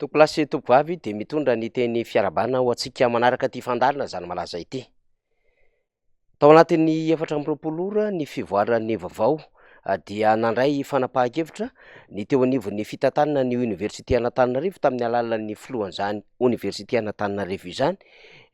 Tokolasy tovovavy de mitondra ny teny fiarabana ho antsika manaraka ty fandarina zany malaza ity. Tao anatin'ny 4 ora ny fivoaran'ny vaovao dia nandray fanapahan-kevitra ny teo anivon'ny fitantanana ny Université Antananarivo tamin'ny alalan'ny filohan'izany Université Antananarivo izany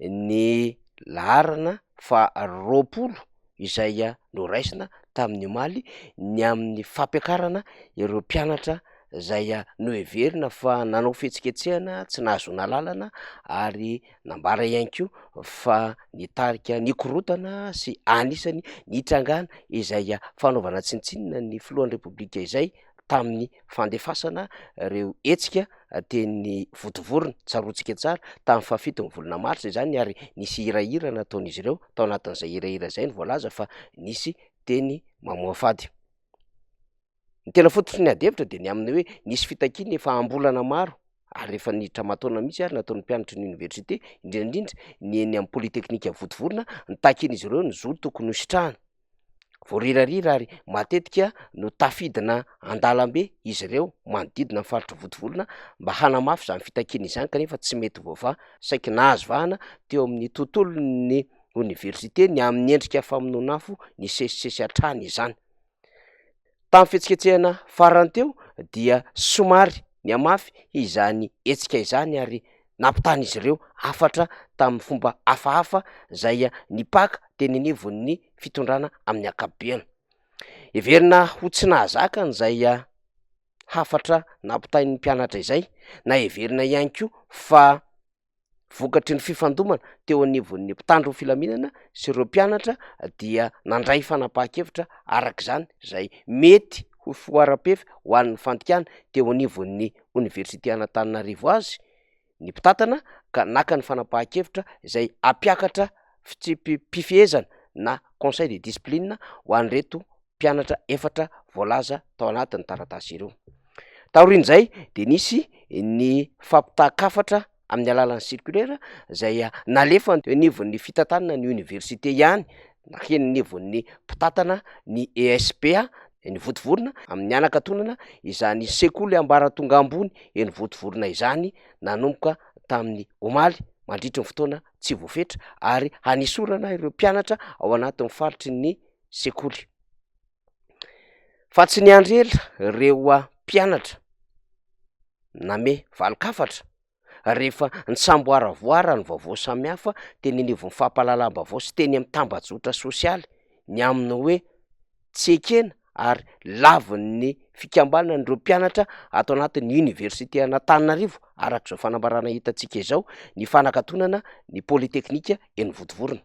ny laharana fa 20 izay noraisina tamin'ny omaly ny amin'ny fampiakarana ireo mpianatra zay no heverina fa nanao fihetsiketsehana tsy nahazona lalana ary nambara ihany koa fa nitarika nikorotana sy anisany nitrangana izay fanaovana tsinontsinona ny filohan'ny repoblika izay tamin'ny fandefasana reo hetsika teny votovorona tsarotsika tsara tamin'ny fahafitony volana martsa izany ary nisy hirahira nataon'izy ireo tao anatin'izay hirahira izay ny voalaza fa nisy teny mamoa fady. Ny tena fototra ny adevitra de ny amin'ny hoe nisy fitakiana efa ambolana maro ary efa niditra mataona mihitsy ary nataon'ny mpianatra ny université indrindrandrindra ny eny amin'ny polytechnika votovorona nitakian'izy ireo ny zo tokony hositrahana voarirarira ary matetika no tafidina andalambe izy ireo manodidina amin'ny faritra votovorona mba hanamafy zany fitakiana izany kanefa tsy mety voava saiky nahazo vahana teo amin'ny tontolon'ny université ny amin'ny endrika famonoan'afo ny sesisesy hatrany izany. Tamin'ny fihetsiketsehana farany teo dia somary ny amafy izany hetsika izany ary nampitany izy ireo afatra tamin'ny fomba hafahafa zay nipaka teny anivon'ny fitondrana amin'ny akabeany. Heverina ho tsy nahazaka an'izay hafatra nampitain'ny mpianatra izay na heverina ihany koa fa vokatry ny fifandomana teo anivon'ny mpitandro filaminana sy ireo mpianatra dia nandray fanapahan-kevitra arak'izany zay mety ho foara-pefy ho an'ny fantikana teo anivon'ny Université Antananarivo azy ny mpitantana ka naka ny fanapahan-kevitra izay ampiakatra pifihezana na conseil de discipline ho an'ireto mpianatra efatra voalaza tao anatin'ny taratasy ireo. Taorian'izay de nisy ny fampitan-kafatra amin'ny alalan'ny circulaire zay nalefa anivon'ny fitantanana ny université ihany na henonivon'ny mpitantana ny ESPA eny votovorona amin'ny anakatonana izany sekoly ambaratonga ambony eny votovorona izany nanomboka tamin'ny omaly mandritra ny fotoana tsy voafetra ary hanisorana ireo mpianatra ao anatin'ny faritry ny sekoly. Fa tsy niandry ela reo mpianatra name valokafatra rehefa ny samboaravoara ny vaovao samihafa teny anivon'ny fampahalalam-baovao sy teny amin'ny tambajotra sosialy ny amin'ny hoe tsy ekena ary lavin'ny fikambanana ireo mpianatra ato anatin'ny Université Antananarivo arak'izao fanambarana hitantsika izao ny fanakatonana ny polytechnika eny votovorona.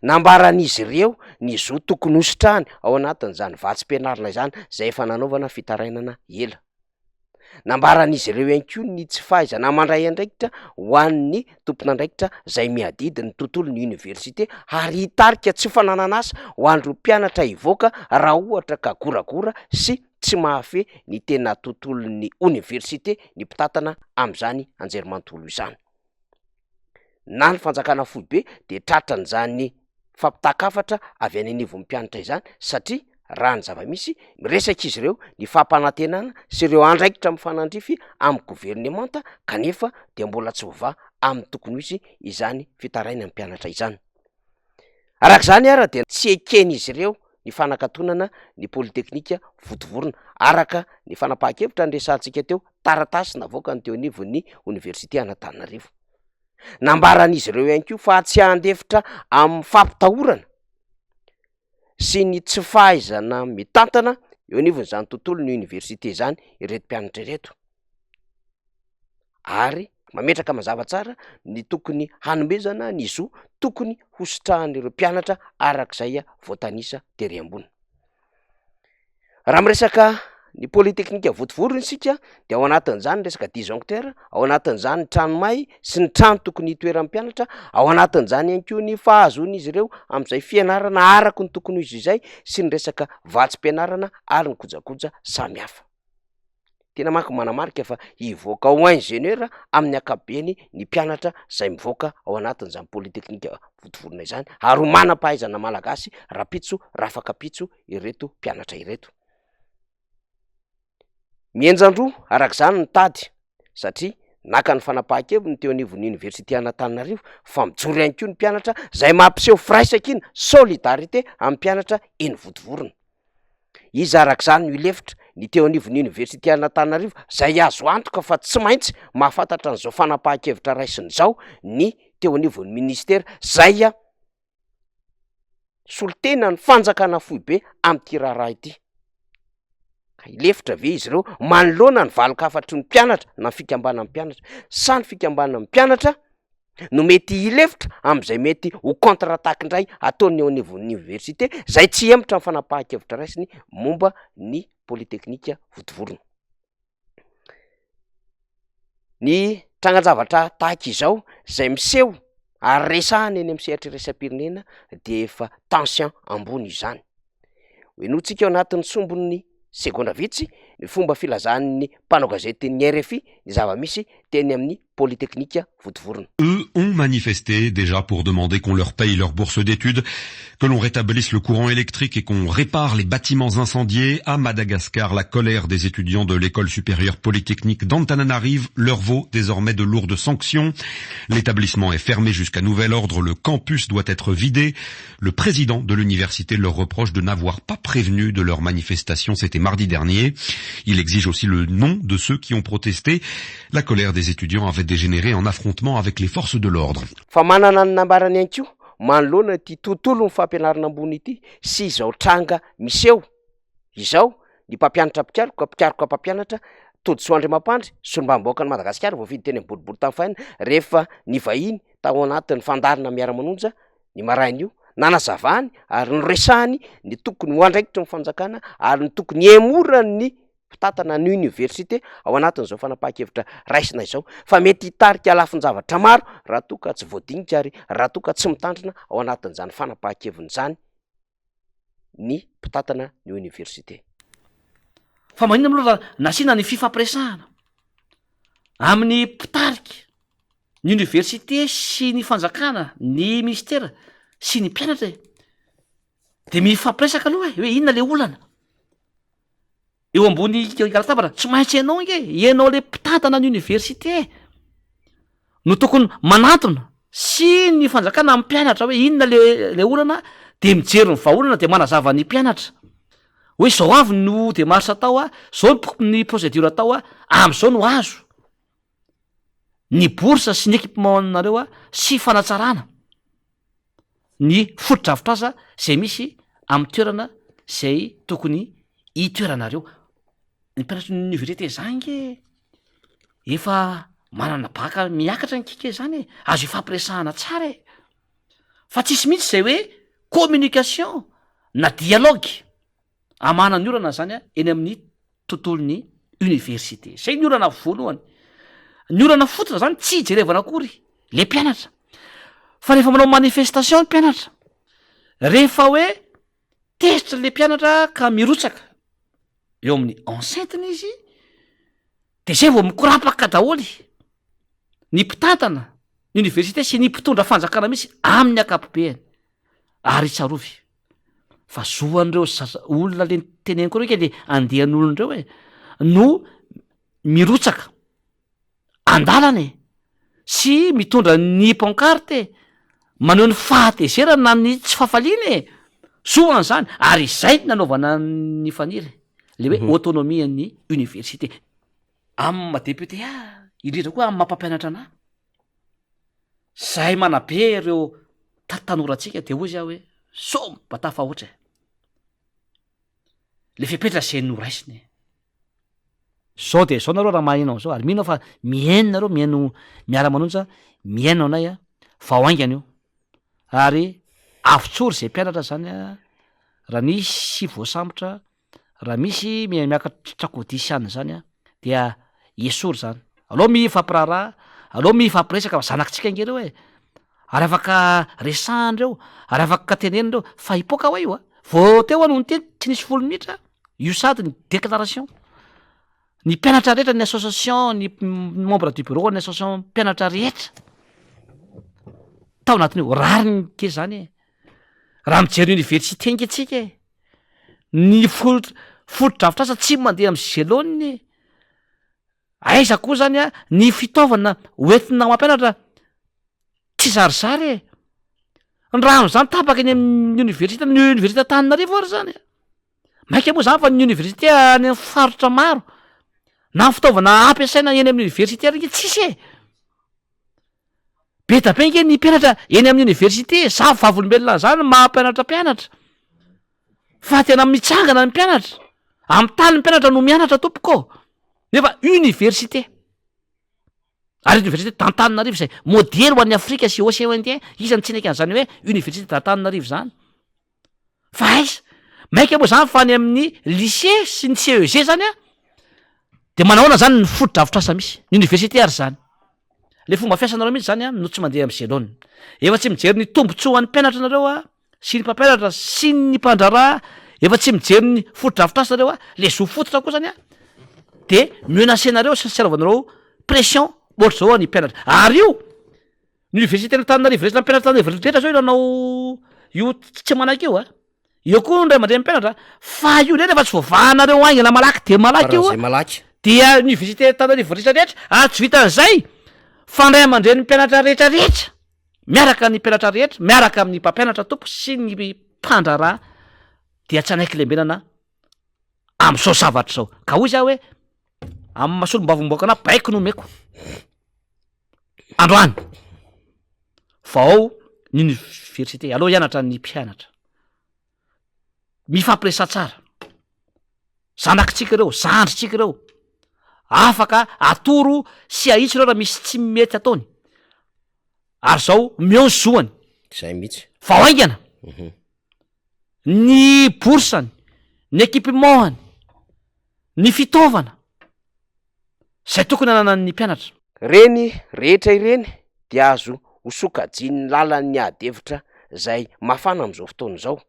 Nambaran'izy ireo ny zo tokony hositrahany ao anatin'izany vatsim-pianarana izany zay efa nanaovana fitarainana ela. Nambaran'izy ireo ihany koa ny tsy fahaizana mandray andraikitra ho an'ny tompon'andraikitra zay miadidy ny tontolon'ny université ary hitarika tsy fananan'asa ho an'ireo mpianatra hivoaka raha ohatra ka goragora sy tsy mahafe ny tena tontolon'ny université ny mpitantana amin'izany anjerimanontolo izany. Na ny fanjakana foibe de tratran'izany fampitan-kafatra avy any anivon'ny mpianatra izany satria raha ny zava-misy miresaka izy ireo ny fampanantenana sy ireo andraikitra mifanandrify amin'ny gouvernemanta kanefa de mbola tsy voava amin'ny tokony hisy izany fitaraina ny mpianatra izany. Arak'izany ara de tsy ekeny izy ireo ny fanakatonana ny polytechnika votovorona araka ny fanapahan-kevitra nyresantsika teo taratasy navoaka ny teo anivon'ny Université Antananarivo. Nambaran'izy ireo ihany koa fa tsy handefitra amin'ny fampitahorana sy ny tsy fahaizana mitantana eo anivon'izany tontolo ny université zany ireto mpianatra ireto ary mametraka mazava tsara ny tokony hanomezana ny zo tokony hositrahan'ireo mpianatra arak'izay voatanisa tery ambony. Raha miresaka ny polytechnika votovorona isika de ao anatin'izany resaka disjoncteur, ao anatin'izany ny trano may sy ny trano tokony hitoeran'ny mpianatra, ao anatin'izany ihany koa ny fahazon'izy ireo amin'izay fianarana araky ny tokony izy izay sy ny resaka vatsim-pianarana ary ny kojakoja samihafa. Tena manko manamarika fa hivoaka ho ingénieur amin'ny akabeny ny mpianatra zay mivoaka ao anatin'izany polytechnika votovorona izany ary ho manam-pahaizana malagasy rapitso rafakapitso ireto mpianatra ireto. Mienjandroa arak'izany ny tady satria naka ny fanapahan-keviny teo anivon'ny université Antananarivo fa mijory ihany koa ny mpianatra zay mampiseho firaisaka iny solidarité amin'ny mpianatra eny Votovorona. Izy arak'izany no ilefitra ny teo anivon'ny université Antananarivo zay azo antoka fa tsy maintsy mahafantatra an'izao fanapahan-kevitra raisin'izao ny teo anivon'ny ministera zay solitena ny fanjakana foibe amin'ity raharaha ity. Ilefitra ve izy ireo manoloana ny valokafatry ny mpianatra na fikambanan'ny mpianatra sa ny fikambanan'ny mpianatra no mety ilefitra amin'izay mety ho contre-attaque indray ataony eo anivon'ny université zay tsy hemitra amin'ny fanapahan-kevitra raisiny momba ny polytechnika Votovorona. Ny trangan-javatra tahaka izao zay miseho ary resahana eny amin'ny sehatra iraisam-pirenena de efa tension ambony izany. Hoenotsika ao anatin'ny sombon'ny segondra vitsy ny fomba filazan'ny mpanao gazety ny RFI ny zava-misy teny amin'ny polytechnika Votovorona. Eux ont manifesté déjà pour demander qu'on leur paye leur bourse d'études, que l'on rétablisse le courant électrique et qu'on répare les bâtiments incendiés. À Madagascar, la colère des étudiants de l'école supérieure polytechnique d'Antananarive leur vaut désormais de lourdes sanctions. L'établissement est fermé jusqu'à nouvel ordre, le campus doit être vidé. Le président de l'université leur reproche de n'avoir pas prévenu de leur manifestation, c'était mardi dernier. Il exige aussi le nom de ceux qui ont protesté. La colère des étudiants avait dégénéré en affrontement avec les forces de l'ordre. Fa manana ny nambarany ihany koa manoloana ity tontolo ny fampianarana ambony ity sy izao tranga miseho izao ny mpampianatra mpikaroka mpampianatra tody soandry mampandry solombamboaka ny Madagasikara voafidy teny amboliboly tamin'ny fahiny rehefa ny vahiny tao anatin'ny fandarina miara-manonja ny marain'io nanazavany ary noresahany ny tokony ho andraikitry ny fanjakana ary ny tokony emorany ny fitatana ny université ao anatin'izao fanapahan-kevitra raisina izao fa mety hitarika lafin-javatra maro raha toa ka tsy voadinika ary raha toa ka tsy mitandrina ao anatin'izany fanapahan-keviny zany ny mpitatana ny université. Fa maninona moa raha nasiana ny fifampiresahana amin'ny mpitarika ny université sy ny fanjakana ny ministera sy ny mpianatra de mifampiresaka aloha hoe inona le olana eo ambony karatabatra tsy maintsy ianao inge ianao le mpitatana ny université no tokony manatona sy ny fanjakana amin'ny mpianatra hoe inona le olana de mijery ny vahaolana de manazava ny mpianatra hoe zao avy no de marsa atao zao ny procédure atao am'izao no azo ny boursa sy ny équipement-nareo sy fanatsarana ny fotodrafitr'asa zay misy amin'ny toerana zay tokony itoeranareo. Ny mpianatra ny université zany efa manana baka miakatra ny kika zany azo ifampiresahana tsara fa tsisy mihitsy zay hoe communication na dialogue amana ny orana zany eny amin'ny tontolon'ny université. Zay ny orana voalohany. Ny orana fototra zany tsy hijerevana akory le mpianatra fa rehefa manao manifestation ny mpianatra rehefa hoe tezitra le mpianatra ka mirotsaka eo amin'ny enceinte-ny izy de zay vao mikorapaka daholy ny mpitatana ny université sy ny mpitondra fanjakana misy amin'ny akapobeany ary tsarovy fa zoan'ireo olona le teneny koa reka le andehan'olon'ireo no mirotsaka andalana sy mitondra ny pancarte maneho ny fahatezerana ny tsy fafaliana zoan'zany ary izay nanaovana ny faniry le hoe autonomie ny université amin'ny madepute indrindra koa amin'ny mampampianatra ana zahay manabe ireo tanoratsika de hoy za hoe sombatafa ohatra le fipetra zay noraisiny zao de zao nareo raha mahinao zao ary mino fa miaina nareo miaino miara-manonja miainao anay vao aingana io ary avotsory zay mpianatra zany raha misy voasambotra raha misy miakatrakodisiana zany dia esory zany aloha mifampiraharaha aloha mifampiresaka fa zanakitsika ingereo ary afaka resahandreo ary afaka tenenindreo fa hipoka ho io vao teo ano ny teny tsy nisy folo minitra io sady ny déclaration ny mpianatra rehetra ny association ny membre du bureau ny association mpianatra rehetra tao anatin'io rariny ke zany raha mijery université nketsika ny fotodrafitr'asa tsy mandeha amin'ny gelony aiza koa zany a ny fitaovana hoentina mampianatra tsy zarizary e. Ny rano zany tapaka eny amin'ny université, ny université Antananarivo ary zany. Maika moa zany fa ny université any amin'ny faritra maro na ny fitaovana ampiasaina eny amin'ny université ary tsisy e. Be da be nge ny mpianatra eny amin'ny université, za vavolombelona zany mampianatra mpianatra. Fa tena mitsangana ny mpianatra. Amin'ny tany ny mpianatra no mianatra tompoko. Nefa université. Ary université d'Antananarivo zay modely ho an'ny Afrika sy océan Indien, isan'ny tsinaka an'izany hoe université d'Antananarivo zany. Fa aiza, maika moa zany fa ny amin'ny lycée sy ny CEG zany a, de manahoana zany ny foto-drafitr'asa misy, ny université ary zany. Le fomba fiasanareo mihitsy zany a no tsy mandeha amin'ny jalony. Efa tsy mijery ny tombontsoa an'ny mpianatra nareo a, sy ny mpampianatra sy ny mpandrarà, efa tsy mijery ny foto-drafitr'asa nareo a, le zo fototra koa zany a, de menacenareo sy servanareo pression ohatry zao ny mpianatra. Ary io ny université n'Antananarivo rehetra, mpianatra Antananarivo rehetra zao ilanao io tsy manaiky io a. Io koa ndray mandeha mpianatra, fa io ndray rehefa tsy voavahanareo aingana malaky de malaky io a. Malaky. Dia université Antananarivo rehetrarehetra, tsy vitan'izay fandray aman-dreny ny mpianatra rehetrarehetra, miaraka ny mpianatra rehetra, miaraka amin'ny mpampianatra tompo sy ny mpandrarà, dia tsy anaiky lembenana amin'izao zavatra zao. Ka hoy za hoe amin'ny masolom-bavomboakana baiko no meko. Androany vao ny université, aleo hianatra ny mpianatra. Mifampiresa tsara. Zanakitsika ireo, zandritsika ireo. Afaka atoro sy ahitsy ireo raha misy tsy mety ataony. Ary zao mionzoany. Zay mihitsy. Vao aingana. Ny borsany, ny équipement-any, ny fitaovana. Zay tokony ananan'ny mpianatra. Reny rehetra ireny dia azo hosokajian'ny lalan'ny ady-hevitra zay mafana amin'izao fotoana izao.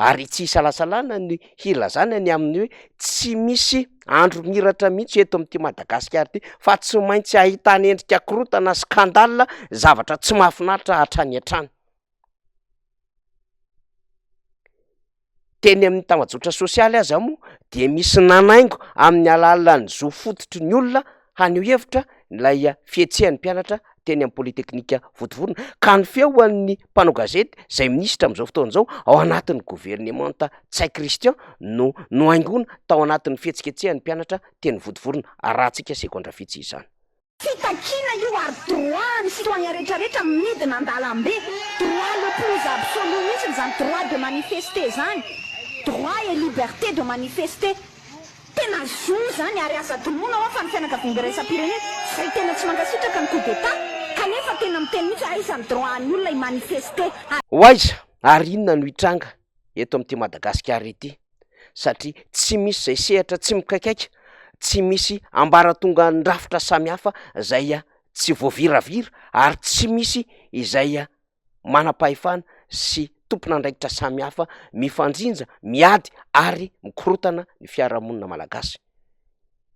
Ary tsy isalasalana ny hilazana ny amin'ny hoe tsy misy andro miratra mihitsy eto amin'ity Madagasikara ity fa tsy maintsy ahitana endrika korotana skandale, zavatra tsy mahafinaritra hatrany hatrany. Teny amin'ny tambazotra sosialy aza moa dia misy nanaingo amin'ny alalan'ny zo fototry ny olona haneho hevitra ilay fietsehan'ny mpianatra teny amin'ny polyteknika Votovorona, ka ny feoan'ny mpanao gazety zay minisitra amin'izao fotoana izao ao anatin'ny gouvernemanta Tsay Christian no nohaingona tao anatin'ny fihetsiketsehan'ny mpianatra teny Votovorona. Arahantsika sekondra vitsy izany. Fitakiana io ary droit ny citoyen rehetrarehetra midina an-dalambe, droit le plus absolu mihitsy zany droit de manifester zany, droit et liberté de manifester. Tena zo zany ary asa tolomoana ao fa ny fianakaviana iraisam-pirenena zay tena tsy mankasitraka ny coup d'état, kanefa tena miteny mihitsy aisan'ny droit ny olona himanifester. Hoaiza ary inona no hitranga eto amin'ity Madagasikara ity, satria tsy misy zay sehatra tsy mikaikaika, tsy misy ambaratonga ndrafitra samihafa zay tsy voaviravira, ary tsy misy izay manam-pahefana sy tompon'andraikitra samihafa mifandrinja, miady ary mikorotana ny fiarahamonina malagasy.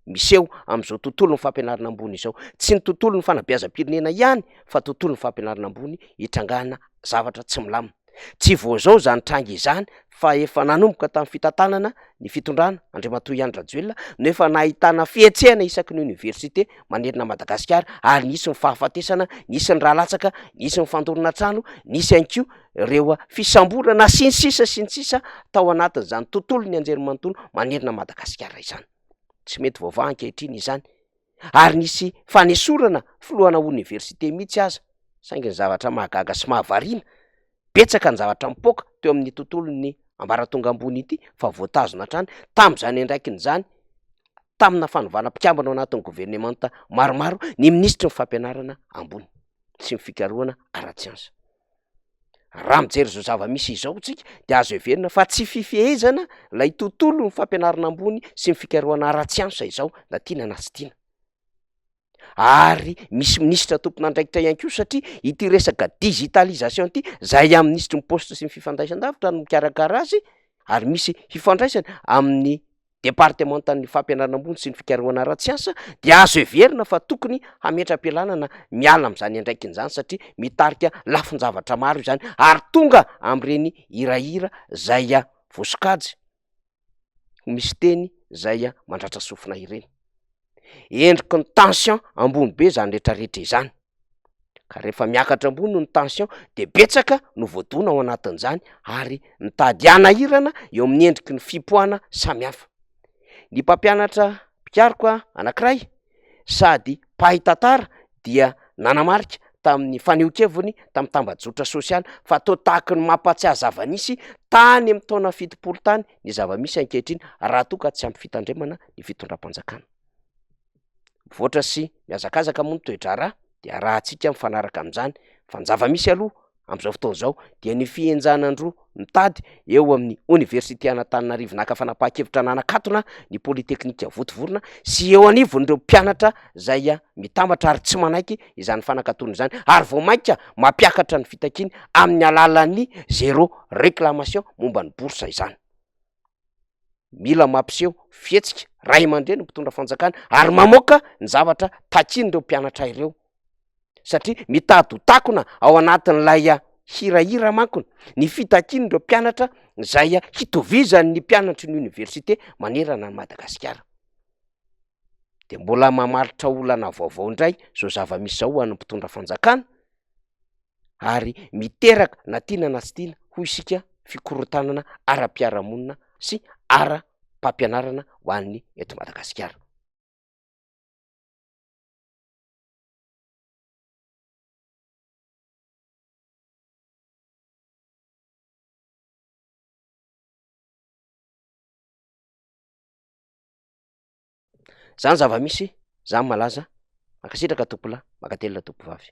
Miseho amin'izao tontolo ny fampianarana ambony izao, tsy ny tontolo ny fanabeazam-pirenena ihany fa tontolo ny fampianarana ambony hitrangana zavatra tsy milamina. Tsy voazao zany trangy izany fa efa nanomboka tamin'ny fitantanana ny fitondrana Andriamatoa Iany Rajoelina no efa nahitana fietsehana isaky ny université manerana Madagasikara, ary nisy ny fahafatesana, nisy ny rahalatsaka, nisy ny fandorona trano, nisy ihany koa ireo fisamborana sy ny sisa tao anatin'izany tontolo ny anjerimanontolo manerana Madagasikara izany. Tsy mety vaovao ankehitriny izany. Ary nisy fanesorana filohana université mihitsy aza, saingy ny zavatra mahagaga sy mahavariana, betsaka ny zavatra mipoaka teo amin'ny tontolo ny ambaratonga ambony ity fa voatazona hatrany tamin'izany andraikin'izany, tamina fanovana mpikambana ao anatin'ny gouvernemanta maromaro ny ministra ny fampianarana ambony sy ny fikarohana ara-tsiansa. Raha mijery zao zava-misy izao tsika dia azo heverina fa tsy fifehezana ilay tontolo ny fampianarana ambony sy ny fikarohana ara-tsiansa izao na tiana na tsy tiana. Ary misy ministra tompon'andraikitra ihany koa, satria ity resaka digitalisation ity zay amin'ny ministry ny poste sy ny fifandraisan-davitra no mikarakara azy, ary misy fifandraisana amin'ny departementan'ny fampianarana ambony sy ny fikarohana ara-tsiansa, dia azo heverina fa tokony hametram-pialanana miala amin'izany andraikin'izany satria mitarika lafin-javatra maro izany, ary tonga amin'ireny hirahira zay voasokajy, misy teny zay mandratra sofina ireny. endriky ny tension ambony be zany rehetrarehetra izany, ka rehefa miakatra ambony ny tension de betsaka no voadona ao anatin'izany ary mitady anahirana eo amin'ny endriky ny fipoahana samihafa. Ny mpampianatra mpiariko anankiray sady mpahay tantara dia nanamarika tamin'ny fanehoan-keviny tamin'ny tambajotra sosialy fa atao tahaka ny mampatsiahy zava-nisy tany amin'ny taona fitopolo tany ny zava-misy ankehitriny raha toa ka tsy ampy fitandremana ny fitondram-panjakana. Mivoatra sy mihazakazaka moa ny toe-draharaha dia rahantsika mifanaraka amin'izany fa ny zava-misy aloha am'izao fotoana izao dia ny fienjanandroa mitady eo amin'ny Université Antananarivo naka fanapahan-kevitra nanakatona ny Polytechnique Votovorona sy eo anivon'ireo mpianatra zay mitambatra ary tsy manaiky izany fanakatona izany ary vao mainka mampiakatra ny fitakiany amin'ny alalan'ny zéro réclamation momba ny bourse izany. Mila mampiseho fihetsika ray aman-dreny ny mpitondra fanjakana ary mamoaka ny zavatra takian'ireo mpianatra ireo satria mitady ho takona ao anatin'ilay hirahira mankony ny fitakiany ireo mpianatra zay hitovizany ny mpianatry ny université manerana ny Madagasikara. De mbola mamaritra olana vaovao indray zao zava-misy zao an'ny mpitondra fanjakana ary miteraka na tiana na tsy tiana ho isika fikorotanana ara-piarahamonina sy ara-pampianarana ho an'ny eto Madagasikara. Zany zava-misy, zany malaza, makasitraka tompolahy, makatelina tompovavy.